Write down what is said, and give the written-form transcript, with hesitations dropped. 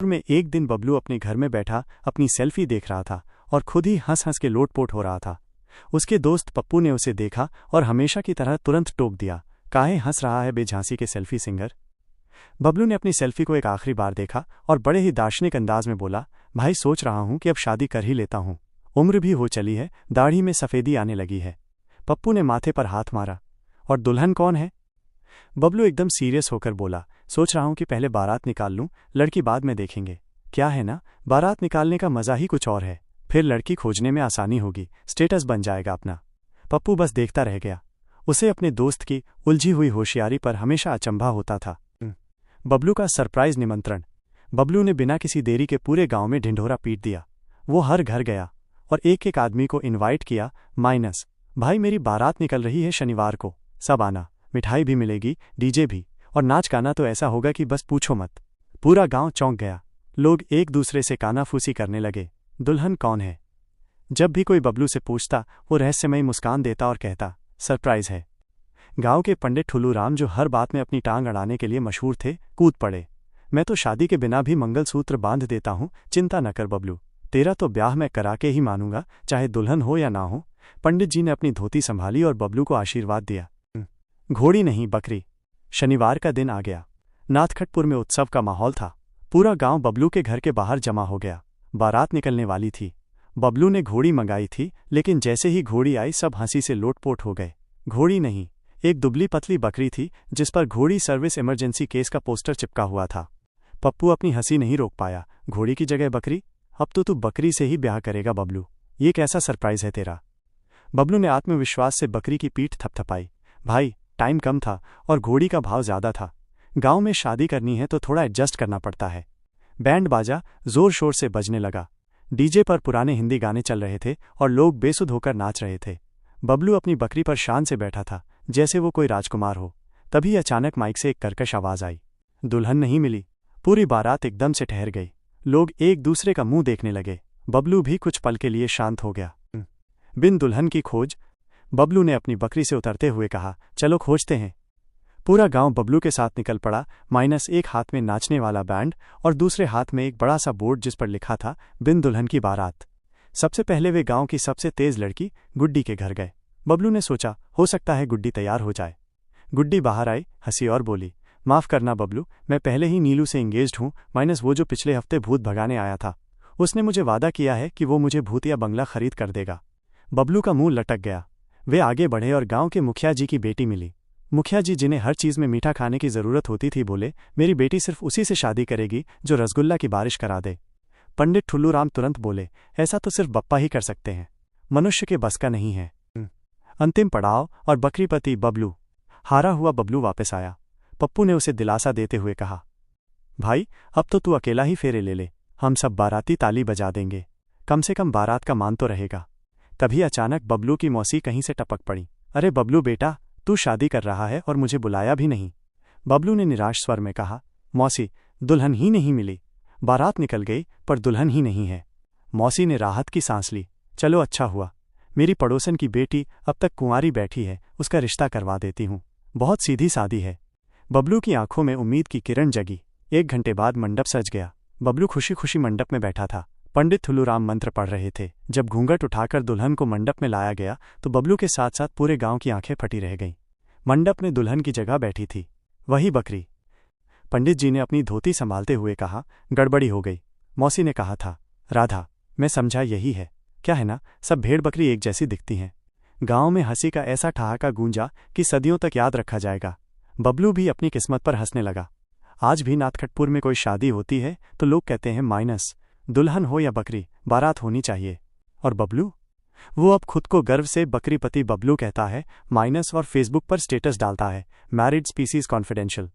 में एक दिन बबलू अपने घर में बैठा अपनी सेल्फी देख रहा था और खुद ही हंस हंस के लोटपोट हो रहा था। उसके दोस्त पप्पू ने उसे देखा और हमेशा की तरह तुरंत टोक दिया, काहे हंस रहा है बे झांसी के सेल्फी सिंगर। बबलू ने अपनी सेल्फी को एक आखिरी बार देखा और बड़े ही दार्शनिक अंदाज में बोला, भाई सोच रहा हूं कि अब शादी कर ही लेता हूं, उम्र भी हो चली है, दाढ़ी में सफ़ेदी आने लगी है। पप्पू ने माथे पर हाथ मारा, और दुल्हन कौन है? बबलू एकदम सीरियस होकर बोला, सोच रहा हूं कि पहले बारात निकाल लूं, लड़की बाद में देखेंगे। क्या है ना, बारात निकालने का मजा ही कुछ और है, फिर लड़की खोजने में आसानी होगी, स्टेटस बन जाएगा अपना। पप्पू बस देखता रह गया। उसे अपने दोस्त की उलझी हुई होशियारी पर हमेशा अचंभा होता था। बबलू का सरप्राइज निमंत्रण। बबलू ने बिना किसी देरी के पूरे गांव में ढिंढोरा पीट दिया। वो हर घर गया और एक एक आदमी को इनवाइट किया। भाई मेरी बारात निकल रही है शनिवार को, सब आना, मिठाई भी मिलेगी, डीजे भी, और नाच गाना तो ऐसा होगा कि बस पूछो मत। पूरा गांव चौंक गया। लोग एक दूसरे से कानाफूसी करने लगे, दुल्हन कौन है? जब भी कोई बबलू से पूछता वो रहस्यमयी मुस्कान देता और कहता, सरप्राइज है। गांव के पंडित ठुल्लूराम, जो हर बात में अपनी टांग अड़ाने के लिए मशहूर थे, कूद पड़े। मैं तो शादी के बिना भी मंगलसूत्र बांध देता हूं, चिंता न कर बबलू, तेरा तो ब्याह मैं करा के ही मानूंगा, चाहे दुल्हन हो या ना हो। पंडित जी ने अपनी धोती संभाली और बबलू को आशीर्वाद दिया। घोड़ी नहीं बकरी। शनिवार का दिन आ गया। नाथखटपुर में उत्सव का माहौल था। पूरा गांव बबलू के घर के बाहर जमा हो गया। बारात निकलने वाली थी। बबलू ने घोड़ी मंगाई थी, लेकिन जैसे ही घोड़ी आई सब हंसी से लोटपोट हो गए। घोड़ी नहीं, एक दुबली पतली बकरी थी जिस पर घोड़ी सर्विस इमरजेंसी केस का पोस्टर चिपका हुआ था। पप्पू अपनी हंसी नहीं रोक पाया। घोड़ी की जगह बकरी? अब तो तू बकरी से ही ब्याह करेगा बबलू, ये कैसा सरप्राइज है तेरा? बबलू ने आत्मविश्वास से बकरी की पीठ थपथपाई। भाई टाइम कम था और घोड़ी का भाव ज्यादा था। गांव में शादी करनी है तो थोड़ा एडजस्ट करना पड़ता है। बैंड बाजा जोर शोर से बजने लगा। डीजे पर पुराने हिंदी गाने चल रहे थे और लोग बेसुध होकर नाच रहे थे। बबलू अपनी बकरी पर शान से बैठा था, जैसे वो कोई राजकुमार हो। तभी अचानक माइक से एक कर्कश आवाज आई, दुल्हन नहीं मिली। पूरी बारात एकदम से ठहर गई। लोग एक दूसरे का मुंह देखने लगे। बबलू भी कुछ पल के लिए शांत हो गया। बिन दुल्हन की खोज। बबलू ने अपनी बकरी से उतरते हुए कहा, चलो खोजते हैं। पूरा गांव बबलू के साथ निकल पड़ा। एक हाथ में नाचने वाला बैंड और दूसरे हाथ में एक बड़ा सा बोर्ड जिस पर लिखा था, बिन दुल्हन की बारात। सबसे पहले वे गांव की सबसे तेज लड़की गुड्डी के घर गए। बबलू ने सोचा, हो सकता है गुड्डी तैयार हो जाए। गुड्डी बाहर आई, हंसी और बोली, माफ करना बबलू, मैं पहले ही नीलू से एंगेज्ड हूं। वो जो पिछले हफ्ते भूत भगाने आया था, उसने मुझे वादा किया है कि वो मुझे भूतिया बंगला खरीद कर देगा। बबलू का मुंह लटक गया। वे आगे बढ़े और गांव के मुखिया जी की बेटी मिली। मुखिया जी, जिन्हें हर चीज में मीठा खाने की जरूरत होती थी, बोले, मेरी बेटी सिर्फ उसी से शादी करेगी जो रसगुल्ला की बारिश करा दे। पंडित ठुल्लूराम तुरंत बोले, ऐसा तो सिर्फ बप्पा ही कर सकते हैं, मनुष्य के बस का नहीं है। अंतिम पड़ाव और बकरीपति बबलू। हारा हुआ बबलू वापस आया। पप्पू ने उसे दिलासा देते हुए कहा, भाई अब तो तू अकेला ही फेरे ले ले, हम सब बाराती ताली बजा देंगे, कम से कम बारात का मान तो रहेगा। तभी अचानक बबलू की मौसी कहीं से टपक पड़ी, अरे बबलू बेटा, तू शादी कर रहा है और मुझे बुलाया भी नहीं। बबलू ने निराश स्वर में कहा, मौसी दुल्हन ही नहीं मिली, बारात निकल गई पर दुल्हन ही नहीं है। मौसी ने राहत की सांस ली, चलो अच्छा हुआ, मेरी पड़ोसन की बेटी अब तक कुंवारी बैठी है, उसका रिश्ता करवा देती हूँ, बहुत सीधी सादी है। बबलू की आंखों में उम्मीद की किरण जगी। 1 घंटे बाद मंडप सज गया। बबलू खुशी खुशी मंडप में बैठा था। पंडित ठुल्लूराम मंत्र पढ़ रहे थे। जब घूंघट उठाकर दुल्हन को मंडप में लाया गया तो बबलू के साथ साथ पूरे गांव की आंखें फटी रह गईं। मंडप में दुल्हन की जगह बैठी थी वही बकरी। पंडित जी ने अपनी धोती संभालते हुए कहा, गड़बड़ी हो गई। मौसी ने कहा था, राधा, मैं समझा यही है, क्या है ना, सब भेड़ बकरी एक जैसी दिखती हैं। गांव में हंसी का ऐसा ठहाका गूंजा कि सदियों तक याद रखा जाएगा। बबलू भी अपनी किस्मत पर हंसने लगा। आज भी नाथखटपुर में कोई शादी होती है तो लोग कहते हैं, दुल्हन हो या बकरी, बारात होनी चाहिए। और बबलू, वो अब खुद को गर्व से बकरीपति बबलू कहता है, और फेसबुक पर स्टेटस डालता है, मैरिड स्पीसीज कॉन्फिडेंशियल।